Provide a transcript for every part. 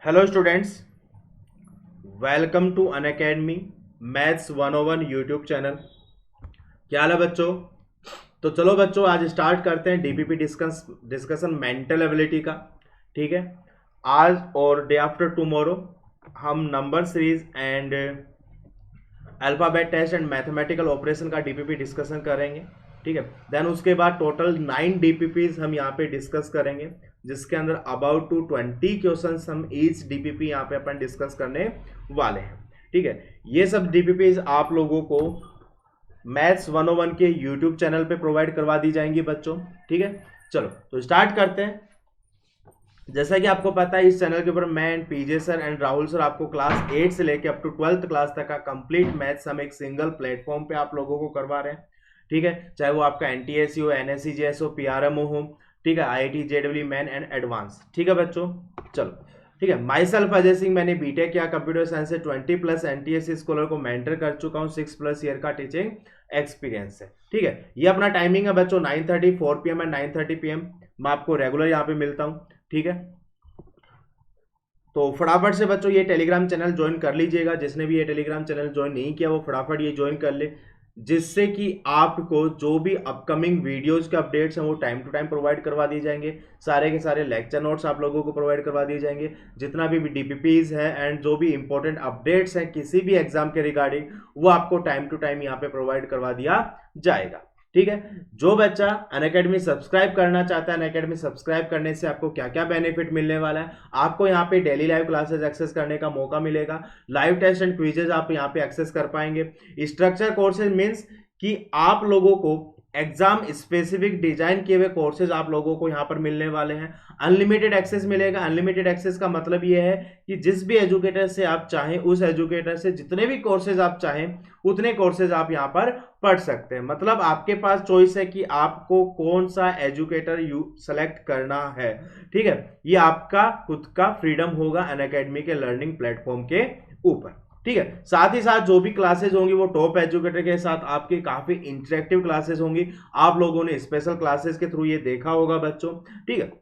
Hello students, welcome to Unacademy maths 101 YouTube channel. क्या हाल है बच्चों? तो चलो बच्चों, आज स्टार्ट करते हैं डीपीपी डिस्कशन मेंटल एबिलिटी का। ठीक है, आज और डे आफ्टर टुमारो हम number series and alphabet test and mathematical operation का डीपीपी डिस्कशन करेंगे। ठीक है, देन उसके बाद टोटल 9 डीपीपीज हम यहाँ पे डिस्कस करेंगे, जिसके अंदर अबाउट टू 20 क्वेश्चंस हम ईच डीपीपी यहाँ पे अपन डिस्कस करने वाले हैं। ठीक है, ये सब डीपीपीज आप लोगों को मैथ्स 101 के यूट्यूब चैनल पे प्रोवाइड करवा दी जाएंगी बच्चों। ठीक है, चलो तो स्टार्ट करते हैं। जैसा कि आपको पता है, इस चैनल के ऊपर मैं and PJ sir and Rahul sir आपको क्लास 8 से लेकर अप टू 12th क्लास तक का कंप्लीट मैथ्स हम एक सिंगल प्लेटफॉर्म पे आप लोगों को करवा रहे हैं। ठीक है, चाहे वो आपका एनटीएससी हो, एनएससीजीएस हो, पीआरएमओ हो, ठीक है, IIT JW main and advance. ठीक है बच्चों, चलो ठीक है। माई सेल्फ अजय सिंह, मैंने बीटेक किया कंप्यूटर साइंस से, 20+ एनटीएससी स्कॉलर को मेंटर कर चुका हूँ, 6+ ईयर का टीचिंग एक्सपीरियंस है। ठीक है, ये अपना टाइमिंग है बच्चों 9:30 4 PM एंड 9:30 PM। मैं आपको रेगुलर यहाँ पे मिलता हूँ। ठीक है, तो फटाफट से बच्चों ये टेलीग्राम चैनल ज्वाइन कर लीजिएगा। जिसने भी ये टेलीग्राम चैनल ज्वाइन नहीं किया वो फटाफट ये ज्वाइन कर ले, जिससे कि आपको जो भी अपकमिंग वीडियोस के अपडेट्स हैं वो टाइम टू टाइम प्रोवाइड करवा दिए जाएंगे। सारे के सारे लेक्चर नोट्स आप लोगों को प्रोवाइड करवा दिए जाएंगे। जितना भी डीपीपीज है एंड जो भी इंपॉर्टेंट अपडेट्स हैं किसी भी एग्जाम के रिगार्डिंग, वो आपको टाइम टू टाइम यहाँ पे प्रोवाइड करवा दिया जाएगा। ठीक है, जो बच्चा अनअकैडमी सब्सक्राइब करना चाहता है, अनअकैडमी सब्सक्राइब करने से आपको क्या क्या बेनिफिट मिलने वाला है, आपको यहाँ पे डेली लाइव क्लासेस एक्सेस करने का मौका मिलेगा, लाइव टेस्ट एंड क्विजेज आप यहाँ पे एक्सेस कर पाएंगे। स्ट्रक्चर कोर्सेज मीन्स कि आप लोगों को एग्जाम स्पेसिफिक डिजाइन किए हुए कोर्सेज आप लोगों को यहाँ पर मिलने वाले हैं। अनलिमिटेड एक्सेस मिलेगा। अनलिमिटेड एक्सेस का मतलब ये है कि जिस भी एजुकेटर से आप चाहें, उस एजुकेटर से जितने भी कोर्सेज आप चाहें उतने कोर्सेज आप यहाँ पर पढ़ सकते हैं। मतलब आपके पास चॉइस है कि आपको कौन सा एजुकेटर सेलेक्ट करना है। ठीक है, ये आपका खुद का फ्रीडम होगा अनअकैडमी के लर्निंग प्लेटफॉर्म के ऊपर। ठीक है, साथ ही साथ जो भी क्लासेस होंगी वो टॉप एजुकेटर के साथ आपकी काफी इंटरेक्टिव क्लासेस होंगी। आप लोगों ने स्पेशल क्लासेस के थ्रू ये देखा होगा बच्चों। ठीक है,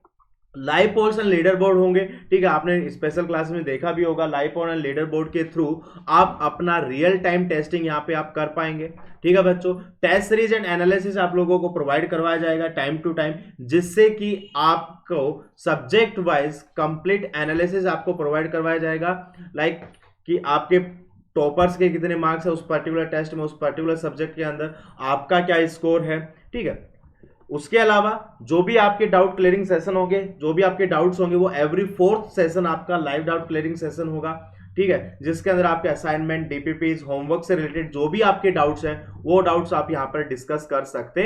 live polls and leaderboard होंगे। ठीक है, आपने स्पेशल क्लास में देखा भी होगा, live poll and leaderboard के थ्रू आप अपना रियल टाइम टेस्टिंग यहाँ पे आप कर पाएंगे। ठीक है बच्चों, टेस्ट सीरीज एंड एनालिसिस आप लोगों को प्रोवाइड करवाया जाएगा टाइम टू टाइम, जिससे कि आपको सब्जेक्ट वाइज कंप्लीट एनालिसिस आपको प्रोवाइड करवाया जाएगा। लाइक कि आपके टॉपर्स के कितने मार्क्स है उस पर्टिकुलर टेस्ट में, उस पर्टिकुलर सब्जेक्ट के अंदर आपका क्या स्कोर है। ठीक है, उसके अलावा जो भी आपके डाउट क्लियरिंग सेशन होंगे, जो भी आपके डाउट्स होंगे, वो एवरी 4th सेशन आपका लाइव डाउट क्लियरिंग सेशन होगा। ठीक है, जिसके अंदर आपके असाइनमेंट, डीपीपीज, होमवर्क से रिलेटेड जो भी आपके डाउट्स हैं वो डाउट्स आप यहां पर डिस्कस कर सकते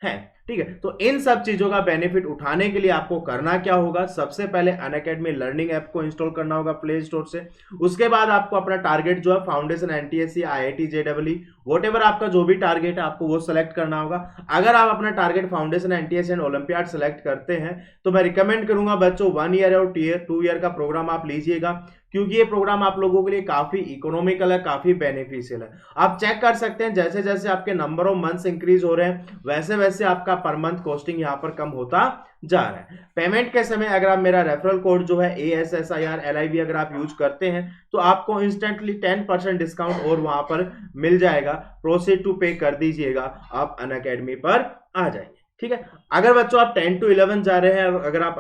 हैं। ठीक है, तो इन सब चीजों का बेनिफिट उठाने के लिए आपको करना क्या होगा? सबसे पहले अनअकैडमी लर्निंग ऐप को इंस्टॉल करना होगा प्ले स्टोर से। उसके बाद आपको अपना टारगेट जो है foundation, NTSC, IIT JW, whatever आपका जो भी टारगेट है आपको वो सेलेक्ट करना होगा। अगर आप अपना target foundation, NTSC and olympiad select करते हैं तो मैं रिकमेंड करूंगा बच्चों 1 ईयर और 2 ईयर का प्रोग्राम आप लीजिएगा, क्योंकि ये प्रोग्राम आप लोगों के लिए काफी इकोनॉमिकल है, काफी बेनिफिशियल है। आप चेक कर सकते हैं जैसे जैसे आपके नंबर ऑफ मंथ्स इंक्रीज हो रहे हैं वैसे वैसे आपका पर मंथ कॉस्टिंग यहां पर कम होता जा रहा है। पेमेंट के समय अगर आप मेरा रेफरल कोड जो है ASSIR LIV अगर आप यूज करते हैं तो आपको इंस्टेंटली 10% डिस्काउंट और वहां पर मिल जाएगा। प्रोसीड टू पे कर दीजिएगा, आप अनअकैडमी पर आ जाएंगे। ठीक है, अगर बच्चों आप 10 to 11 जा रहे हैं और अगर आप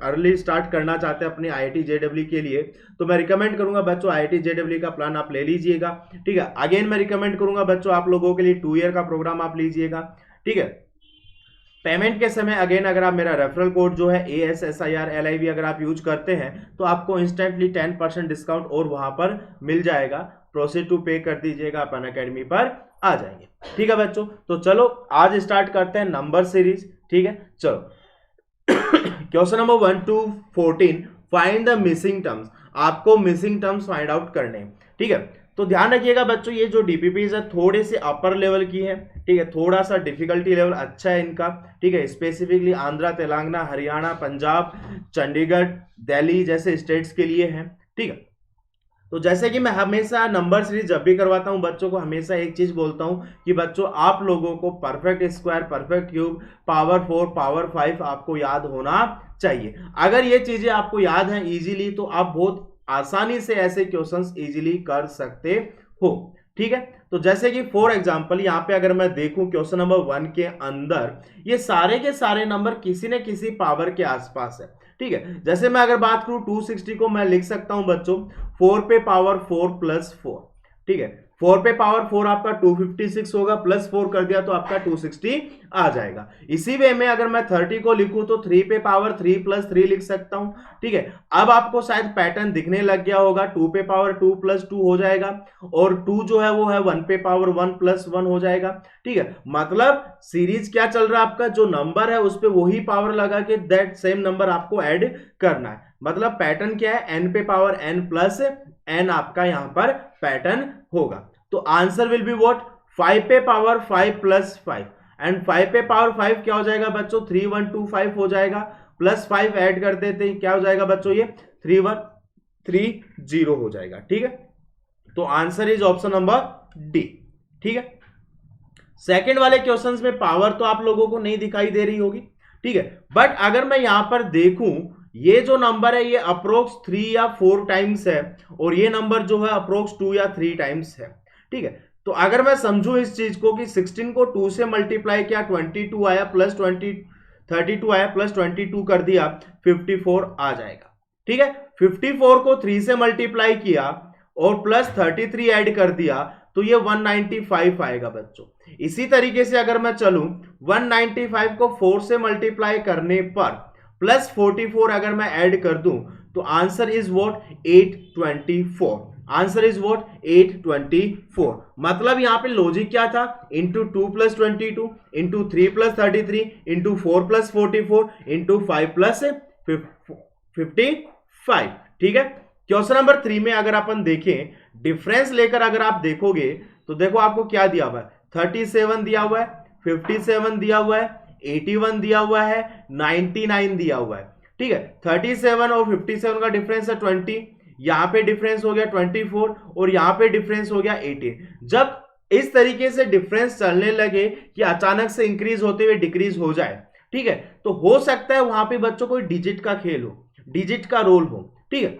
अर्ली स्टार्ट करना चाहते हैं अपनी आईआईटी जेडब्ल्यू के लिए, तो मैं रिकमेंड करूंगा बच्चों आईआईटी जेडब्ल्यू का प्लान आप ले लीजिएगा। ठीक है, अगेन मैं रिकमेंड करूंगा बच्चों आप लोगों के लिए 2 ईयर का प्रोग्राम आप लीजिएगा। ठीक है, पेमेंट के समय अगेन अगर आप मेरा रेफरल कोड जो है ASSIR LIV अगर आप यूज करते हैं तो आपको इंस्टेंटली 10% डिस्काउंट और वहां पर मिल जाएगा। प्रोसीड टू पे कर दीजिएगा, आप अनअकैडमी पर आ जाएंगे। ठीक है बच्चों, तो चलो आज स्टार्ट करते हैं नंबर सीरीज। ठीक है, चलो question number 1 to 14, find the missing terms. आपको मिसिंग टर्म्स फाइंड आउट करने। ठीक है, तो ध्यान रखिएगा बच्चों ये जो डीपीपीज है थोड़े से अपर लेवल की है। ठीक है, थोड़ा सा डिफिकल्टी लेवल अच्छा है इनका। ठीक है, स्पेसिफिकली आंध्रा, तेलंगाना, हरियाणा, पंजाब, चंडीगढ़, दिल्ली जैसे स्टेट्स के लिए है। ठीक है, तो जैसे कि मैं हमेशा नंबर सीरीज जब भी करवाता हूं बच्चों को हमेशा एक चीज बोलता हूं कि बच्चों आप लोगों को perfect square, perfect cube, power 4, power 5 आपको याद होना चाहिए। अगर ये चीजें आपको याद हैं इजीली तो आप बहुत आसानी से ऐसे क्वेश्चंस इजीली कर सकते हो। ठीक है, तो जैसे कि फॉर एग्जांपल यहां पे अगर मैं देखूं क्वेश्चन नंबर 1 के अंदर ये सारे के सारे नंबर किसी न किसी पावर के आसपास है। ठीक है, जैसे मैं अगर बात करूं 260 को मैं लिख सकता हूं बच्चों 4 पे पावर 4 प्लस 4। ठीक है, 4 पे पावर 4 आपका 256 होगा, प्लस 4 कर दिया तो आपका 260 आ जाएगा। इसी वे में अगर मैं 30 को लिखूं तो 3 पे पावर 3 प्लस 3 लिख सकता हूं। ठीक है, अब आपको शायद पैटर्न दिखने लग गया होगा, 2 पे पावर 2 प्लस 2 हो जाएगा और 2 जो है वो है 1 पे पावर 1 प्लस 1 हो जाएगा। ठीक है, मतलब सीरीज क्या चल रहा है आपका, जो नंबर है उस पर वही पावर लगा के दैट सेम नंबर आपको ऐड करना है। मतलब पैटर्न क्या है, n पे पावर n प्लस n आपका यहां पर पैटर्न होगा। तो आंसर विल बी व्हाट, 5 पे पावर 5 प्लस 5 एंड 5 पे पावर 5 क्या हो जाएगा बच्चों 3125 हो जाएगा, प्लस 5 ऐड कर देते हैं क्या हो जाएगा बच्चों ये 3130 हो जाएगा। ठीक है, तो answer is option number D. ठीक है, सेकंड वाले क्वेश्चंस में पावर तो आप लोगों को नहीं दिखाई दे रही होगी। ठीक है, बट अगर मैं यहां पर देखूं ये जो नंबर है ये अप्रोक्स 3 या 4 टाइम्स है और ये नंबर जो है अप्रोक्स 2 या 3 टाइम्स है। ठीक है, तो अगर मैं समझूं इस चीज को कि 16 को 2 से मल्टीप्लाई किया 22 आया प्लस 32 आया प्लस 22 कर दिया 54 आ जाएगा। ठीक है, 54 को 3 से मल्टीप्लाई किया और प्लस 33 ऐड कर दिया तो ये 195 आएगा बच्चों। इसी तरीके से अगर मैं चलूं 195 को 4 से मल्टीप्लाई करने पर प्लस 44 अगर मैं ऐड कर दूं तो answer is what 824। Answer is what 824। मतलब यहां पे लॉजिक क्या था, into 2 plus 22 into 3 plus 33 into 4 plus 44 into 5 plus 55। ठीक है, क्वेश्चन नंबर 3 में अगर अपन देखें डिफरेंस लेकर अगर आप देखोगे तो देखो आपको क्या दिया हुआ है, 37 दिया हुआ है, 57 दिया हुआ है, 81 दिया हुआ है, 99 दिया हुआ है। ठीक है, 37 और 57 का डिफरेंस है 20, यहां पे डिफरेंस हो गया 24 और यहां पे डिफरेंस हो गया 18। जब इस तरीके से डिफरेंस चलने लगे कि अचानक से इंक्रीज होते हुए डिक्रीज हो जाए, ठीक है, तो हो सकता है वहां पे बच्चों कोई डिजिट का खेल हो, डिजिट का रोल हो। ठीक है,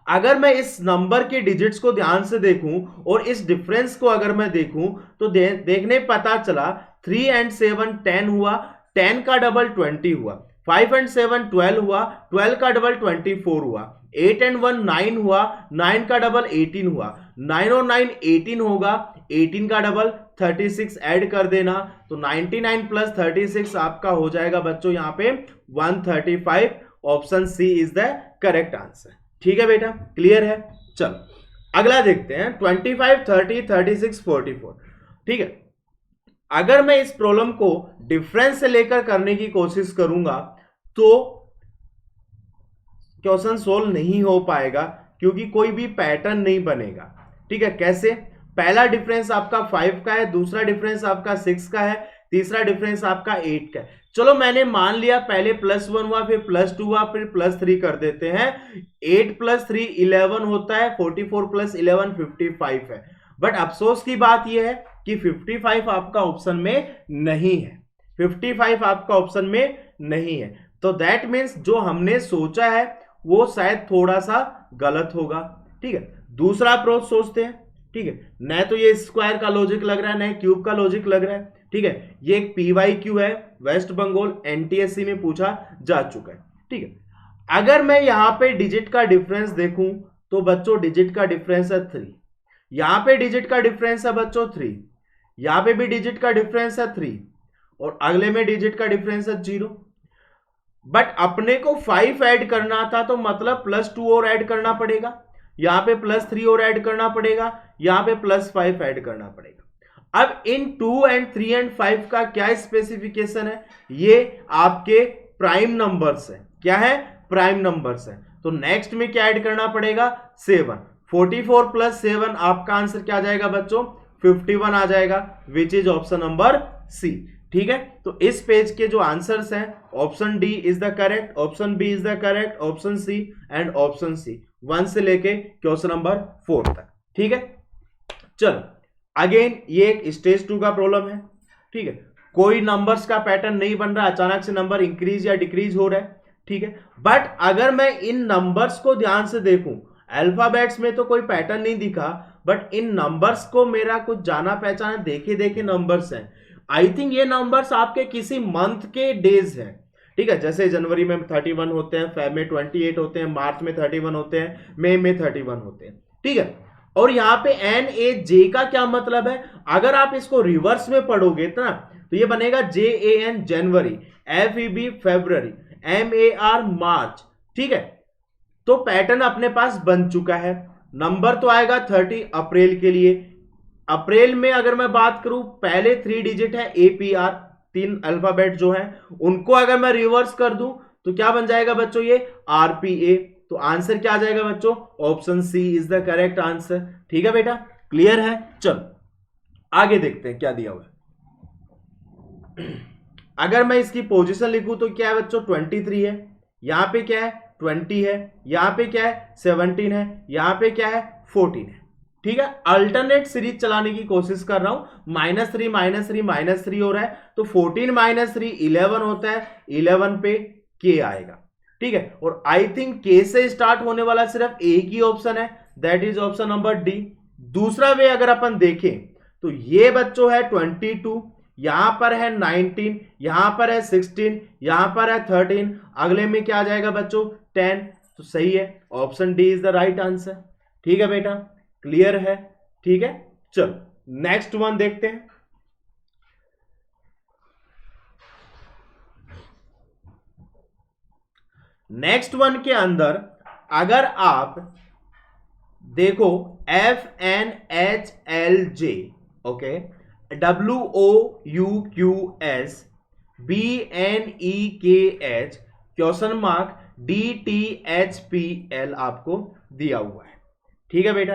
अगर मैं इस नंबर के डिजिट्स को ध्यान से देखूं और इस डिफरेंस को अगर मैं देखूं तो देखने पता चला 3 एंड 7 10 हुआ, 10 का डबल 20 हुआ, 5 एंड 7 12 हुआ, 12 का डबल 24 हुआ, 8 एंड 1 9 हुआ, 9 का डबल 18 हुआ, 9 और 9 18 होगा, 18 का डबल 36 ऐड कर देना तो 99 प्लस 36 आपका हो जाएगा बच्चों यहां पे 135। Option C is the correct answer. ठीक है बेटा, क्लियर है। चलो अगला देखते हैं 25 30 36 44। ठीक है, अगर मैं इस प्रॉब्लम को डिफरेंस से लेकर करने की कोशिश करूंगा तो क्वेश्चन सोल्व नहीं हो पाएगा क्योंकि कोई भी पैटर्न नहीं बनेगा। ठीक है, कैसे, पहला डिफरेंस आपका 5 का है, दूसरा डिफरेंस आपका 6 का है, तीसरा डिफरेंस आपका 8 का है। चलो मैंने मान लिया पहले +1 हुआ फिर +2 हुआ फिर +3 कर देते हैं, 8 + 3 11 होता है, 44 + 11 55 है। बट अफसोस की बात यह है कि 55 आपका ऑप्शन में नहीं है, 55 आपका ऑप्शन में नहीं है। तो दैट मीन्स जो हमने सोचा है वो शायद थोड़ा सा गलत होगा। ठीक है, दूसरा अप्रोच सोचते हैं। ठीक है, न तो ये स्क्वायर का लॉजिक लग रहा है न क्यूब का लॉजिक लग रहा है। ठीक है, ये एक PYQ है, वेस्ट बंगाल NTSC में पूछा जा चुका है। ठीक है, अगर मैं यहां पे डिजिट का डिफरेंस देखूं तो बच्चों डिजिट का डिफरेंस है 3, यहां पे डिजिट का डिफरेंस है बच्चों 3, यहां पे भी डिजिट का डिफरेंस है 3 और अगले में डिजिट का डिफरेंस है 0। बट अपने को 5 ऐड करना था तो मतलब +2 और ऐड करना पड़ेगा, यहां पे +3 और ऐड करना पड़ेगा, यहां पे +5 ऐड करना पड़ेगा। अब इन 2 एंड 3 एंड 5 का क्या स्पेसिफिकेशन है, ये आपके प्राइम नंबर्स है। क्या है, प्राइम नंबर्स है। तो नेक्स्ट में क्या ऐड करना पड़ेगा 7, 44 + 7 आपका आंसर क्या आ जाएगा बच्चों 51 आ जाएगा, which is option number C. ठीक है, तो इस पेज के जो आंसर्स हैं option D is the correct, option B is the correct, option C and option C 1 से लेके क्वेश्चन नंबर 4 तक। ठीक है, चलो अगेन ये एक स्टेज 2 का प्रॉब्लम है। ठीक है, कोई नंबर्स का पैटर्न नहीं बन रहा, अचानक से नंबर इंक्रीज या डिक्रीज हो रहा है। ठीक है। बट अगर मैं इन नंबर्स को ध्यान से देखूं, अल्फाबेट्स में तो कोई पैटर्न नहीं दिखा, बट इन नंबर्स को मेरा कुछ जाना पहचाना देखे देखे नंबर्स हैं। आई थिंक ये नंबर्स आपके किसी मंथ के डेज हैं, ठीक है। जैसे जनवरी में 31 होते हैं, फेब में 28 होते हैं, मार्च में 31 होते हैं, मई में 31 होते हैं, ठीक है। और यहाँ पे NAJ का क्या मतलब है, अगर आप इसको रिवर्स में पढ़ोगे तो ये बनेगा JAN जनवरी, FEB फरवरी, MAR मार्च, ठीक है। तो पैटर्न अपने पास बन चुका है। नंबर तो आएगा 30 अप्रैल के लिए। अप्रैल में अगर मैं बात करूं, पहले 3 डिजिट है APR, 3 अल्फाबेट जो है उनको अगर मैं रिवर्स कर दूं तो क्या बन जाएगा बच्चों, ये RPA। तो आंसर क्या आ जाएगा बच्चों, option C is the correct answer. ठीक है बेटा, क्लियर है। चलो आगे देखते हैं क्या दिया हुआ है। अगर मैं इसकी पोजीशन लिखूं तो क्या है बच्चों, 23 है, यहां पे क्या है 20 है, यहां पे क्या है 17 है, यहां पे क्या है 14 है, ठीक है। अल्टरनेट सीरीज चलाने की कोशिश कर रहा हूं, -3 -3 हो रहा है, तो 14 - 3 11 होता है, 11 पे के आएगा, ठीक है। और आई थिंक के से स्टार्ट होने वाला सिर्फ एक ही ऑप्शन है, that is option number D. दूसरा वे अगर अपन देखें तो ये बच्चों है 22, यहां पर है 19, यहां पर है 16, यहां पर है 13, अगले में क्या आ जाएगा बच्चों 10। तो सही है, option D is the right answer. ठीक है बेटा, क्लियर है, ठीक है। चलो नेक्स्ट वन देखते हैं। नेक्स्ट वन के अंदर अगर आप देखो FNHLJ, okay, WOUQS, BNEKH, question mark DTHPL आपको दिया हुआ है। ठीक है बेटा,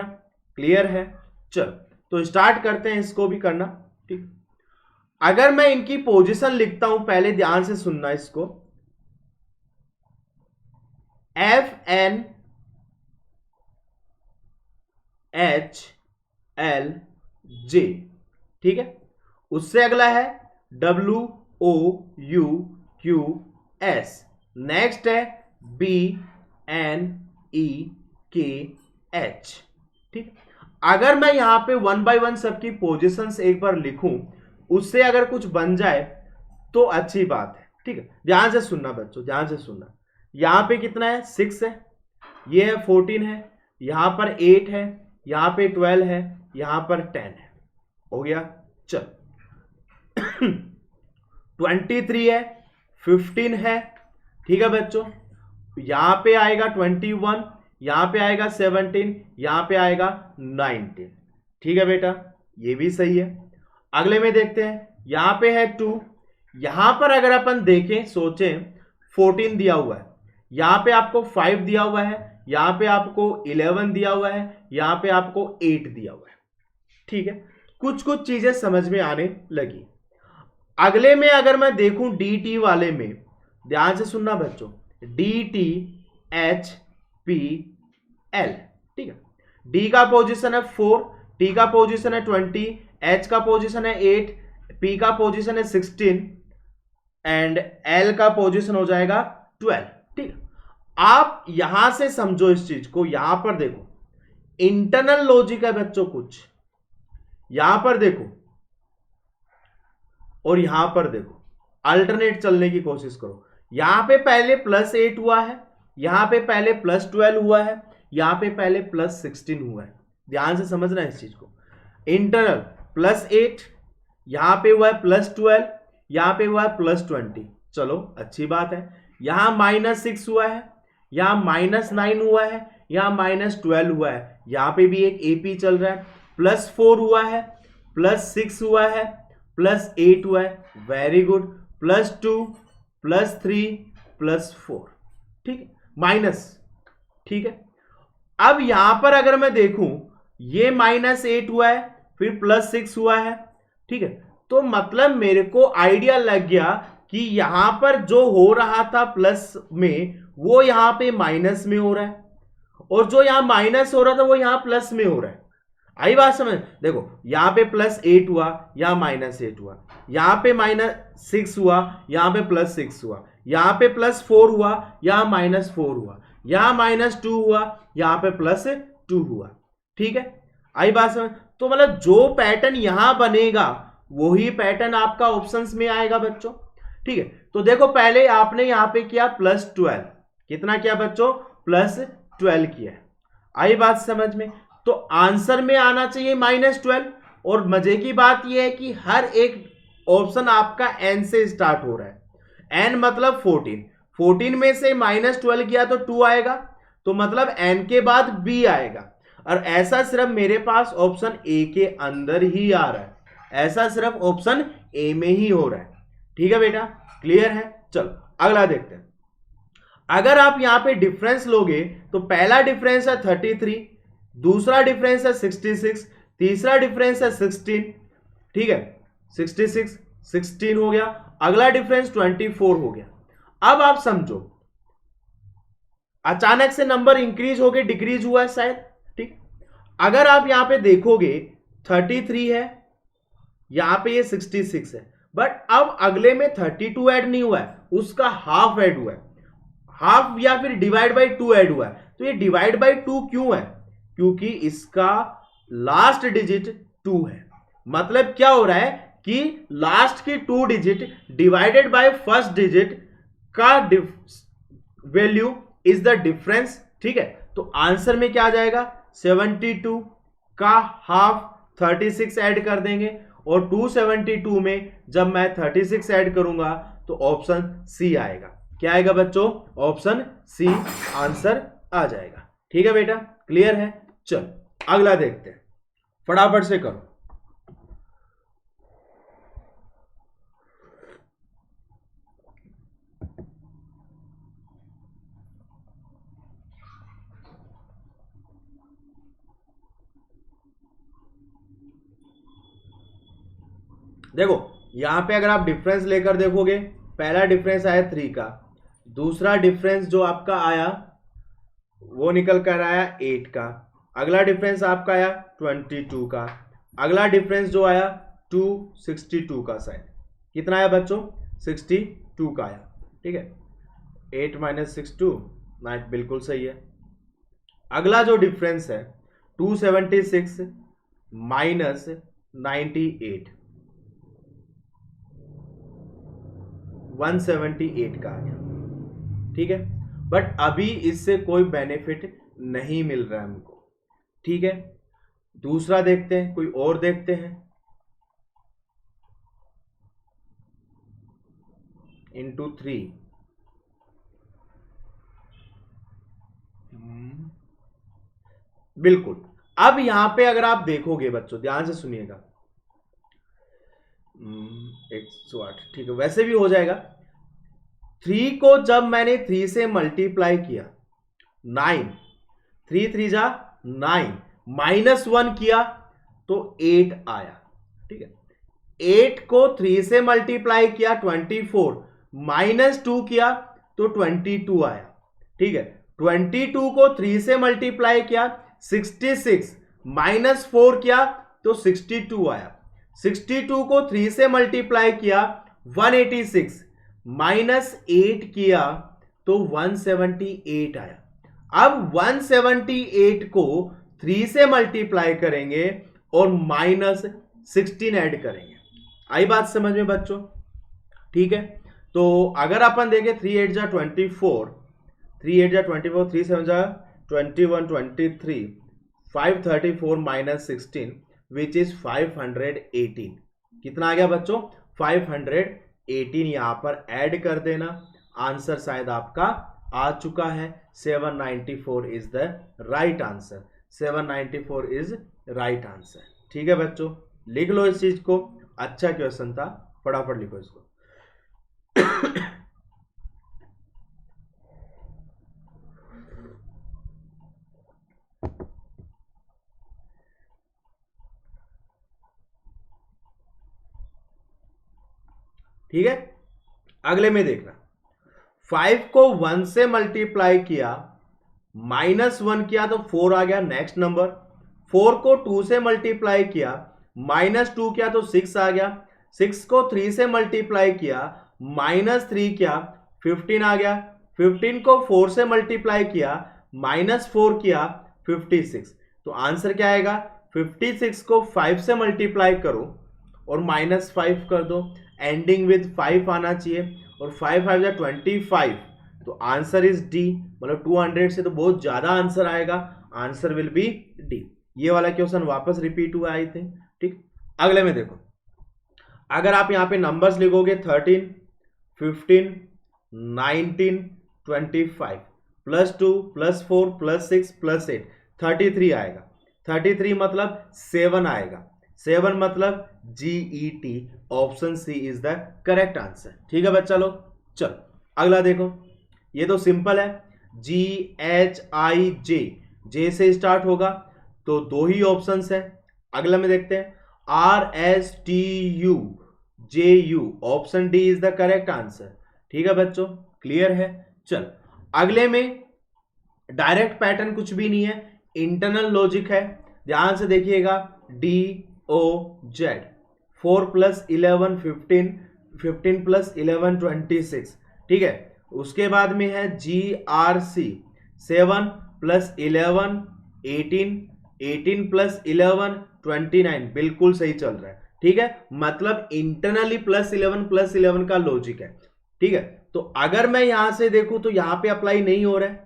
क्लियर है। चलो तो स्टार्ट करते हैं इसको भी करना, ठीक। अगर मैं इनकी पोजीशन लिखता हूं, पहले ध्यान से सुनना इसको, FNHLJ, ठीक है। उससे अगला है WOUQS, नेक्स्ट है BNEKH, ठीक। अगर मैं यहां पे 1 बाय 1 सबकी पोजीशंस एक बार लिखूं, उससे अगर कुछ बन जाए तो अच्छी बात है, ठीक है। ध्यान से सुनना बच्चों, ध्यान से सुनना। यहां पे कितना है 6 है, ये है 14 है, यहां पर 8 है, यहां पे 12 है, यहां पर 10 है, हो गया। चल 23 है, 15 है, ठीक है बच्चों। यहां पे आएगा 21, यहां पे आएगा 17, यहां पे आएगा 19, ठीक है बेटा, ये भी सही है। अगले में देखते हैं, यहां पे है 2, यहां पर अगर अपन देखें सोचें 14 दिया हुआ है, यहां पे आपको 5 दिया हुआ है, यहां पे आपको 11 दिया हुआ है, यहां पे आपको 8 दिया हुआ है, ठीक है। कुछ कुछ चीजें समझ में आने लगी। अगले में अगर मैं देखूं DT वाले में, ध्यान से सुनना बच्चों, DTHPL, ठीक है। D का पोजीशन है 4, T का पोजीशन है 20, H का पोजीशन है 8, P का पोजीशन है 16 एंड L का पोजीशन हो जाएगा 12, ठीक है। आप यहां से समझो इस चीज को, यहां पर देखो इंटरनल लॉजिक है बच्चों कुछ, यहां पर देखो और यहां पर देखो, अल्टरनेट चलने की कोशिश करो। यहां पे पहले +8 हुआ है, यहां पे पहले +12 हुआ है, यहां पे पहले +16 हुआ है। ध्यान से समझना इस चीज को। इंटरनल +8, यहां पे हुआ है +12, यहां पे हुआ है +20, चलो अच्छी बात है। यहां -6 हुआ है, यहां -9 हुआ है, यहां -12 हुआ है, यहां पे भी एक AP चल रहा है, +4 हुआ है, +6 हुआ है, +8 हुआ है, वेरी गुड, +2, +3, +4, ठीक है, माइनस, ठीक है। अब यहां पर अगर मैं देखूं, ये -8 हुआ है, फिर +6 हुआ है, ठीक है। तो मतलब मेरे को आइडिया लग गया कि यहां पर जो हो रहा था प्लस में, वो यहां पे माइनस में हो रहा है, और जो यहां माइनस हो रहा था वो यहां प्लस में हो रहा है। आई बात समझ? देखो यहां पे +8 हुआ, यहां -8 हुआ, यहां पे -6 हुआ, यहां पे +6 हुआ, यहां पे +4 हुआ, यहां -4 हुआ, यहां -2 हुआ, यहां पे +2 हुआ। ठीक है, आई बात समझ? तो मतलब जो पैटर्न यहां बनेगा वही पैटर्न आपका ऑप्शंस में आएगा बच्चों। ठीक है, तो देखो पहले आपने यहां पे किया +12, कितना किया बच्चों? +12 किया। आई बात समझ में? तो आंसर में आना चाहिए -12। और मजे की बात यह है कि हर एक ऑप्शन आपका n से स्टार्ट हो रहा है। n मतलब 14, 14 में से -12 किया तो 2 आएगा, तो मतलब n के बाद b आएगा। और ऐसा सिर्फ मेरे पास ऑप्शन ए के अंदर ही आ रहा है, ऐसा सिर्फ ऑप्शन ए में ही हो रहा है। ठीक है बेटा, क्लियर है? चलो अगला देखते हैं। अगर आप यहां पे डिफरेंस लोगे तो पहला डिफरेंस है 33, दूसरा डिफरेंस है 66, तीसरा डिफरेंस है 16। ठीक है, 66 16 हो गया, अगला डिफरेंस 24 हो गया। अब आप समझो अचानक से नंबर इंक्रीज हो गए, डिक्रीज हुआ है शायद। ठीक, अगर आप यहां पे देखोगे 33 है, यहां पे ये 66 है, बट अब अगले में 32 ऐड नहीं हुआ है, उसका हाफ ऐड हुआ है, हाफ या फिर डिवाइड बाई 2 ऐड हुआ है। तो ये डिवाइड बाई 2 क्यों है? क्योंकि इसका लास्ट डिजिट 2 है। मतलब क्या हो रहा है कि लास्ट की 2 digit divided by first digit का वैल्यू इज द डिफरेंस। ठीक है, तो आंसर में क्या आ जाएगा? 72 का हाफ 36 ऐड कर देंगे, और 272 में जब मैं 36 ऐड करूंगा तो ऑप्शन सी आएगा। क्या आएगा बच्चों? ऑप्शन सी आंसर आ जाएगा। ठीक है बेटा, क्लियर है? चल अगला देखते हैं, फटाफट से करो। देखो यहां पे अगर आप डिफरेंस लेकर देखोगे, पहला डिफरेंस आया 3 का, दूसरा डिफरेंस जो आपका आया वो निकल कर आया 8 का, अगला डिफरेंस आपका आया 22 का, अगला डिफरेंस जो आया 262 का। शायद कितना आया बच्चों? 62 का आया। ठीक है, 8 - 6 2 9, बिल्कुल सही है। अगला जो डिफरेंस है 276 माइनस 98, 178 का आ गया। ठीक है, बट अभी इससे कोई बेनिफिट नहीं मिल रहा है हमको। ठीक है, दूसरा देखते हैं, कोई और देखते हैं। इंटू 3, बिल्कुल। अब यहां पे अगर आप देखोगे बच्चों, ध्यान से सुनिएगा, 108, ठीक है, वैसे भी हो जाएगा। 3 को जब मैंने 3 से मल्टीप्लाई किया 9, 3 3 जा 9, -1 किया तो 8 आया। ठीक है, 8 को 3 से मल्टीप्लाई किया 24, -2 किया तो 22 आया। ठीक है, 22 को 3 से मल्टीप्लाई किया 66, -4 किया तो 62 आया। 62 को 3 से मल्टीप्लाई किया 186, -8 किया तो 178 आया। अब 178 को 3 से मल्टीप्लाई करेंगे और -16 ऐड करेंगे। आई बात समझ में बच्चों? ठीक है, तो अगर अपन देखें 3 8 जा 24, 3 8 जा 24, 3 7 जा 21, 23, 534 - 16 विच इज 518। कितना आ गया बच्चों? 518 यहां पर ऐड कर देना, आंसर शायद आपका आ चुका है। 794 is the right answer. 794 is right answer. ठीक है बच्चों, लिख लो इस चीज को, अच्छा क्वेश्चन था, फटाफट लिखो इसको। ठीक है, अगले में देखना, 5 को 1 से मल्टीप्लाई किया, -1 किया तो 4 आ गया, नेक्स्ट नंबर। 4 को 2 से मल्टीप्लाई किया, -2 किया तो 6 आ गया। 6 को 3 से मल्टीप्लाई किया, -3 किया, 15 आ गया, 15 को 4 से मल्टीप्लाई किया, -4 किया, 56। तो आंसर क्या आएगा, 56 को 5 से मल्टीप्लाई करो और -5 कर दो, एंडिंग विद 5 आना चाहिए, और 5 5 25, तो आंसर इज डी। मतलब 200 से तो बहुत ज्यादा आंसर आएगा, आंसर विल बी डी। ये वाला क्वेश्चन वापस रिपीट हुआ आई थिंक। ठीक, अगले में देखो, अगर आप यहां पे नंबर्स लिखोगे 13, 15, 19, 25, +2, +4, +6, +8, 33 आएगा। 33 मतलब 7 आएगा, 7 मतलब GET, option C is the correct answer. ठीक है बच्चा लोग, चलो अगला देखो, ये तो सिंपल है, GHIJ, जे से स्टार्ट होगा तो दो ही ऑप्शंस है। अगला में देखते हैं, RSTUJU, option D is the correct answer. ठीक है बच्चों, क्लियर है। चल अगले में डायरेक्ट पैटर्न कुछ भी नहीं है, इंटरनल लॉजिक है। ध्यान से देखिएगा, DOZ, 4 + 11 15, 15 + 11 26। ठीक है, उसके बाद में है GRC, 7 + 11 18, 18 + 11 29, बिल्कुल सही चल रहा है। ठीक है, मतलब इंटरनली +11 + 11 का लॉजिक है। ठीक है, तो अगर मैं यहां से देखूं तो यहां पे अप्लाई नहीं हो रहा है।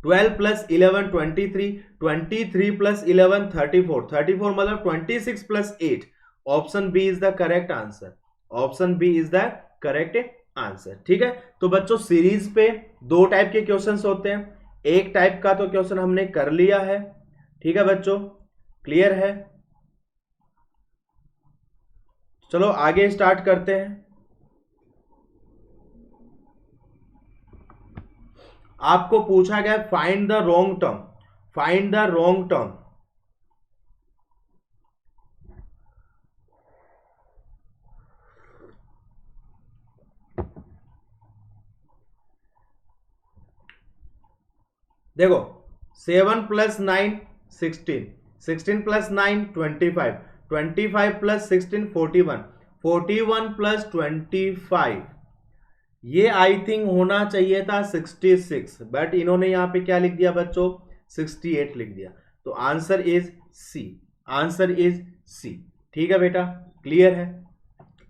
12 + 11 23, 23 + 11 34, 34 मतलब 26 + 8, option B is the correct answer, option B is the correct answer. ठीक है, तो बच्चों सीरीज पे दो टाइप के क्वेश्चंस होते हैं, एक टाइप का तो क्वेश्चन हमने कर लिया है। ठीक है बच्चों, क्लियर है। चलो आगे स्टार्ट करते हैं। आपको पूछा गया find the wrong term, find the wrong term. देखो 7 + 9 16, 16 + 9 25, 25 + 16 41, 41 + 25, ये आई थिंक होना चाहिए था 66, बट इन्होंने यहां पे क्या लिख दिया बच्चों, 68 लिख दिया। तो answer is C, answer is C. ठीक है बेटा, क्लियर है।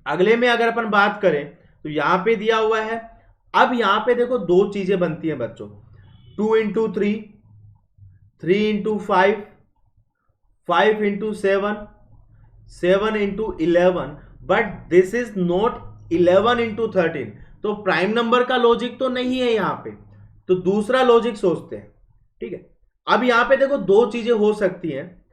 अगले में अगर अपन बात करें तो यहां पे दिया हुआ है, अब यहां पे देखो दो चीजें बनती हैं बच्चों, 2 × 3, 3 × 5, 5 × 7, 7 × 11, बट दिस इज नॉट 11 × 13, तो प्राइम नंबर का लॉजिक तो नहीं है यहां पे, तो दूसरा लॉजिक सोचते हैं। ठीक है, अब यहां पे देखो दो चीजें हो सकती हैं।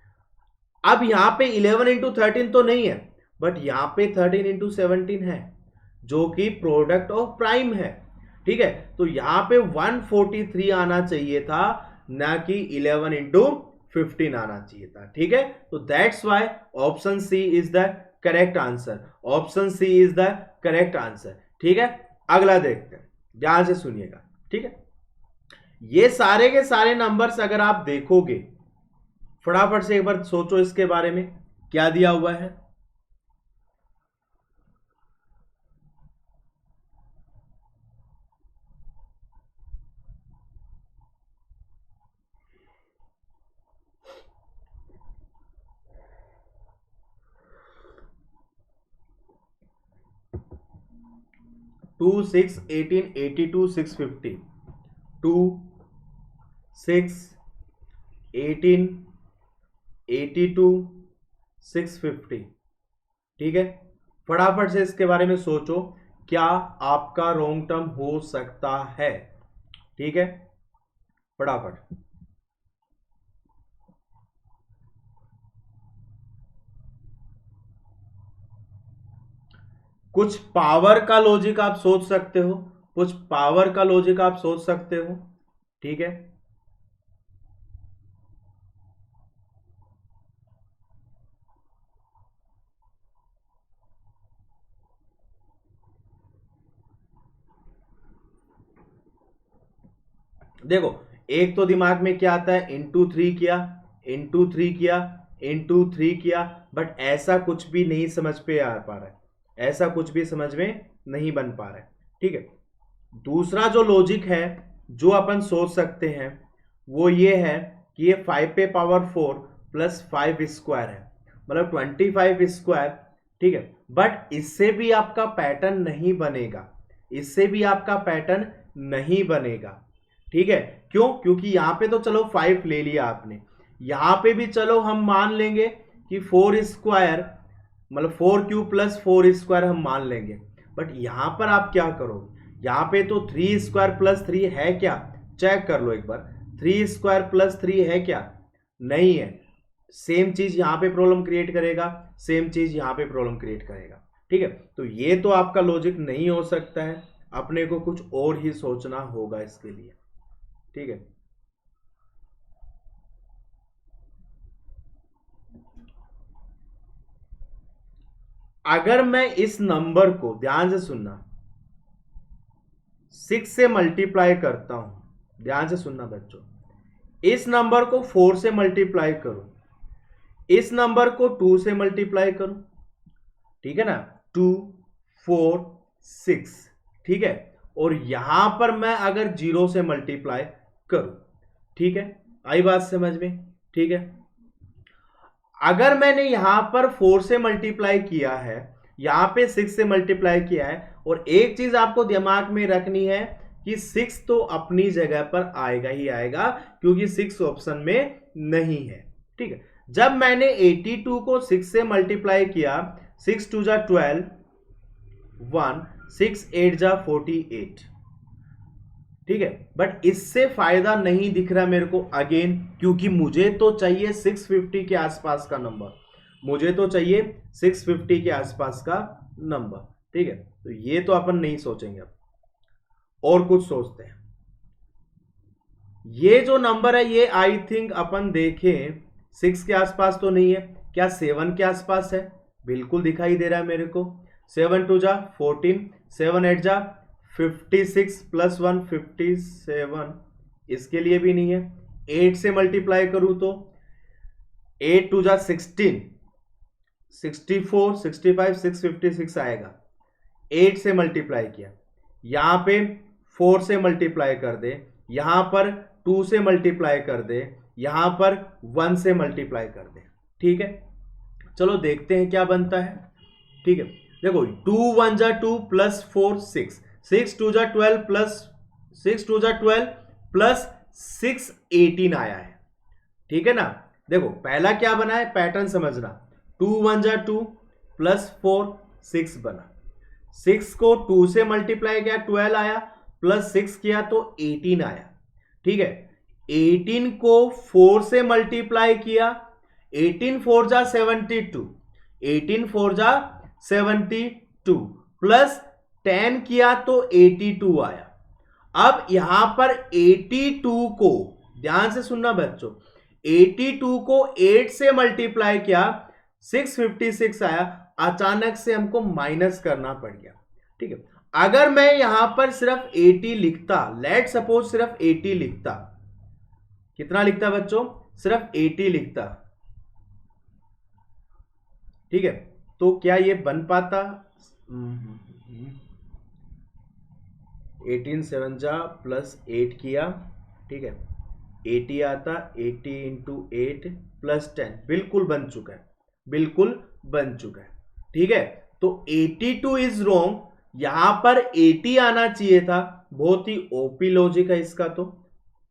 अब यहां पे 11 × 13 तो नहीं है, बट यहां पे 13 × 17 है, जो कि प्रोडक्ट ऑफ प्राइम है। ठीक है, तो यहां पे 143 आना चाहिए था, ना कि 11 × 15 आना चाहिए था। ठीक है, तो that's why option C is the correct answer, option C is the correct answer. ठीक है, अगला देखते हैं, ध्यान से सुनिएगा। ठीक है, ये सारे के सारे नंबर्स अगर आप देखोगे, फटाफट से एक बार सोचो इसके बारे में, क्या दिया हुआ है। टू 6 18 82 650, 2 6 18 82 650। ठीक है, फटाफट से इसके बारे में सोचो, क्या आपका रॉन्ग टर्म हो सकता है। ठीक है, फटाफट। कुछ पावर का लॉजिक आप सोच सकते हो, कुछ पावर का लॉजिक आप सोच सकते हो। ठीक है, देखो एक तो दिमाग में क्या आता है, इंटू 3 किया, इंटू 3 किया, इंटू 3 किया, बट ऐसा कुछ भी नहीं समझ पे आ पा रहा है, ऐसा कुछ भी समझ में नहीं बन पा रहा है। ठीक है, दूसरा जो लॉजिक है जो अपन सोच सकते हैं वो ये है कि ये 5 पे पावर 4 प्लस 5 स्क्वायर है, मतलब 25 स्क्वायर, ठीक है। बट इससे भी आपका पैटर्न नहीं बनेगा, इससे भी आपका पैटर्न नहीं बनेगा, ठीक है। क्यों? क्योंकि यहां पे तो चलो 5 ले लिया आपने, यहां पे भी चलो हम मान लेंगे कि 4 स्क्वायर, मतलब 4 क्यूब प्लस 4 स्क्वायर हम मान लेंगे। बट यहां पर आप क्या करोगे, यहां पे तो 3 स्क्वायर प्लस 3 है क्या, चेक कर लो एक बार, 3 स्क्वायर प्लस 3 है क्या, नहीं है। सेम चीज यहां पे प्रॉब्लम क्रिएट करेगा, सेम चीज यहां पे प्रॉब्लम क्रिएट करेगा, ठीक है। तो ये तो आपका लॉजिक नहीं हो सकता है, अपने को कुछ और ही सोचना होगा इसके लिए, ठीक है। अगर मैं इस नंबर को, ध्यान से सुनना, 6 से मल्टीप्लाई करता हूं, ध्यान से सुनना बच्चों, इस नंबर को 4 से मल्टीप्लाई करूं, इस नंबर को 2 से मल्टीप्लाई करूं, ठीक है ना, 2 4 6, ठीक है। और यहां पर मैं अगर 0 से मल्टीप्लाई करूं, ठीक है, आई बात समझ में, ठीक है। अगर मैंने यहां पर 4 से मल्टीप्लाई किया है, यहां पे 6 से मल्टीप्लाई किया है, और एक चीज आपको दिमाग में रखनी है कि 6 तो अपनी जगह पर आएगा ही आएगा, क्योंकि 6 ऑप्शन में नहीं है, ठीक है। जब मैंने 82 को 6 से मल्टीप्लाई किया, 6 2 जा 12, 1 6 8 जा 48, ठीक है। बट इससे फायदा नहीं दिख रहा मेरे को अगेन, क्योंकि मुझे तो चाहिए 650 के आसपास का नंबर, मुझे तो चाहिए 650 के आसपास का नंबर, ठीक है। तो ये तो अपन नहीं सोचेंगे, अब और कुछ सोचते हैं। ये जो नंबर है ये आई थिंक अपन देखें 6 के आसपास तो नहीं है, क्या 7 के आसपास है, बिल्कुल दिखाई दे रहा है मेरे को। 7 2 जा 14, 7 8 जा 56 प्लस 1 57, इसके लिए भी नहीं है। 8 से मल्टीप्लाई करूं तो 8 2 जा 16, 64 65 656 आएगा। 8 से मल्टीप्लाई किया, यहां पे 4 से मल्टीप्लाई कर दे, यहां पर 2 से मल्टीप्लाई कर दे, यहां पर 1 से मल्टीप्लाई कर दे, ठीक है। चलो देखते हैं क्या बनता है, ठीक है। देखो 2 1 जा 2 प्लस 4 6, 6 2 जा 12 प्लस 6 2 जा 12 प्लस 6 18 आया है, ठीक है ना। देखो पहला क्या बना है, पैटर्न समझना, 2 1 जा 2 प्लस 4 6 बना, 6 को 2 से मल्टीप्लाई किया 12 आया, प्लस 6 किया तो 18 आया, ठीक है। 18 को 4 से मल्टीप्लाई किया, 18 4 जा 72, 18 4 जा 72 प्लस 10 किया तो 82 आया। अब यहां पर 82 को, ध्यान से सुनना बच्चों, 82 को 8 से मल्टीप्लाई किया, 656 आया, अचानक से हमको माइनस करना पड़ गया, ठीक है। अगर मैं यहां पर सिर्फ 80 लिखता, लेट सपोज सिर्फ 80 लिखता, कितना लिखता बच्चों, सिर्फ 80 लिखता, ठीक है, तो क्या ये बन पाता, 18 7 जा प्लस 8 किया, ठीक है, 80 आता, 80 इंटू 8 प्लस 10, बिल्कुल बन चुका है, बिल्कुल बन चुका है, ठीक है। तो 82 इज रॉन्ग, यहां पर 80 आना चाहिए था, बहुत ही ओपी लॉजिक है इसका तो,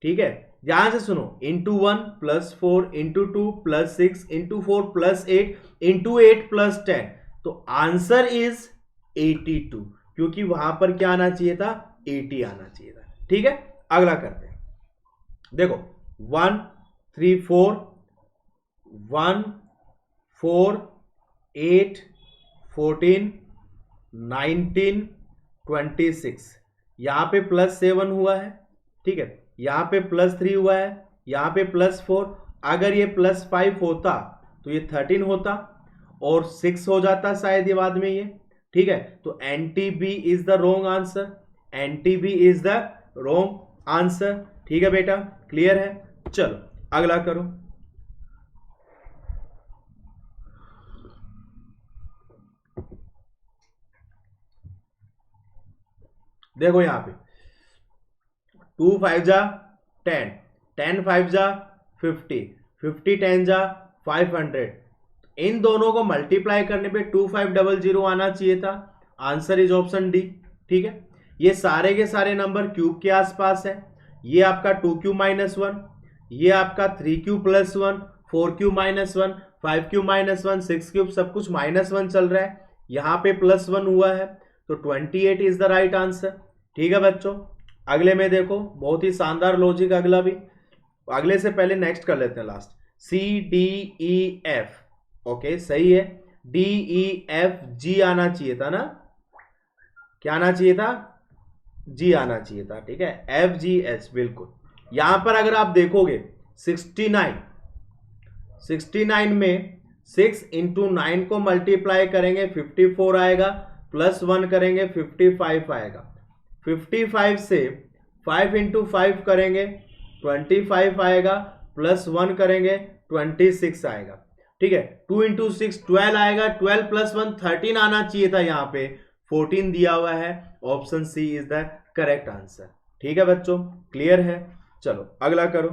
ठीक है। ध्यान से सुनो, into 1 plus 4 into 2 plus 6 into 4 plus 8 into 8 plus 10, तो आंसर इज 82, क्योंकि वहां पर क्या आना चाहिए था, 80 आना चाहिए था, ठीक है। अगला करते हैं, देखो 1 3 4 1 4 8 14 19 26, यहां पे प्लस 7 हुआ है, ठीक है, यहां पे प्लस 3 हुआ है, यहां पे प्लस 4, अगर ये प्लस 5 होता तो ये 13 होता, और 6 हो जाता शायद ये बाद में ये, ठीक है। तो NTB is the wrong answer, NTB is the wrong answer, ठीक है बेटा, क्लियर है। चलो अगला करो, देखो यहां पे 2 5 जा 10, 10 5 जा 50, 50 10 जा 500। इन दोनों को मल्टीप्लाई करने पे 2500 आना चाहिए था। Answer is option D. ठीक है, ये सारे के सारे नंबर क्यूब के आसपास है। ये आपका 2q - 1, ये आपका 3q + 1, 4q - 1, 5q - 1, 6 सब कुछ -1 चल रहा है, यहाँ पे +1 हुआ है, तो 28 इज द राइट आंसर। ठीक है बच्चों, अगले में देखो, बहुत ही शानदार लॉजिक अगला भी। अगले से पहले नेक्स्ट कर लेते हैं लास्ट। CDEF, ओके सही है। DEFG आना चाहिए था ना, क्या आना चाहिए था? जी आना चाहिए था। ठीक है, FGH बिल्कुल। यहां पर अगर आप देखोगे 69 में 6 × 9 को मल्टीप्लाई करेंगे 54 आएगा, +1 करेंगे 55 आएगा। 55 से 5 × 5 करेंगे 25 आएगा, +1 करेंगे 26 आएगा। ठीक है, 2 × 6 12 आएगा, 12 + 1 13 आना चाहिए था, यहाँ पे 14 दिया हुआ है। Option C is the correct answer. ठीक है बच्चों, क्लियर है? चलो अगला करो।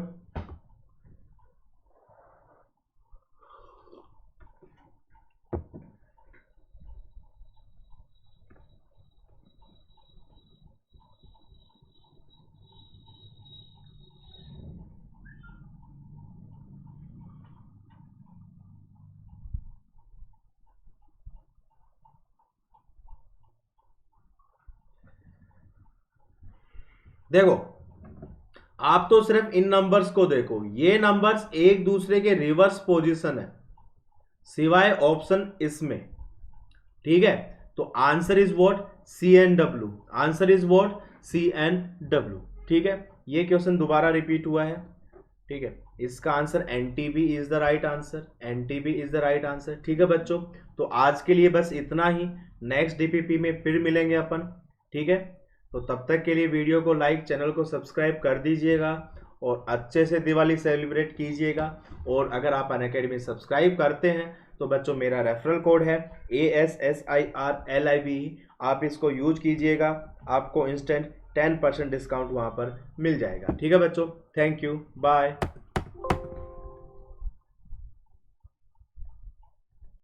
देखो, आप तो सिर्फ इन नंबर्स को देखो, ये नंबर्स एक दूसरे के रिवर्स पोजीशन है सिवाय ऑप्शन इसमें। ठीक है, तो answer is what? CNW। Answer is what? CNW। ठीक है, ये क्वेश्चन दोबारा रिपीट हुआ है। ठीक है, इसका answer NTB is the right answer. NTB is the right answer. ठीक है बच्चों, तो आज के लिए बस इतना ही। नेक्स्ट DPP में फिर मिलेंगे अपन। ठीक है, तो तब तक के लिए वीडियो को लाइक, चैनल को सब्सक्राइब कर दीजिएगा और अच्छे से दिवाली सेलिब्रेट कीजिएगा। और अगर आप अनअकैडमी सब्सक्राइब करते हैं तो बच्चों मेरा रेफरल कोड है ASSIRLIVE, आप इसको यूज कीजिएगा, आपको इंस्टेंट 10% डिस्काउंट वहाँ पर मिल जाएगा। ठीक है बच्चों, थैंक यू, बाय।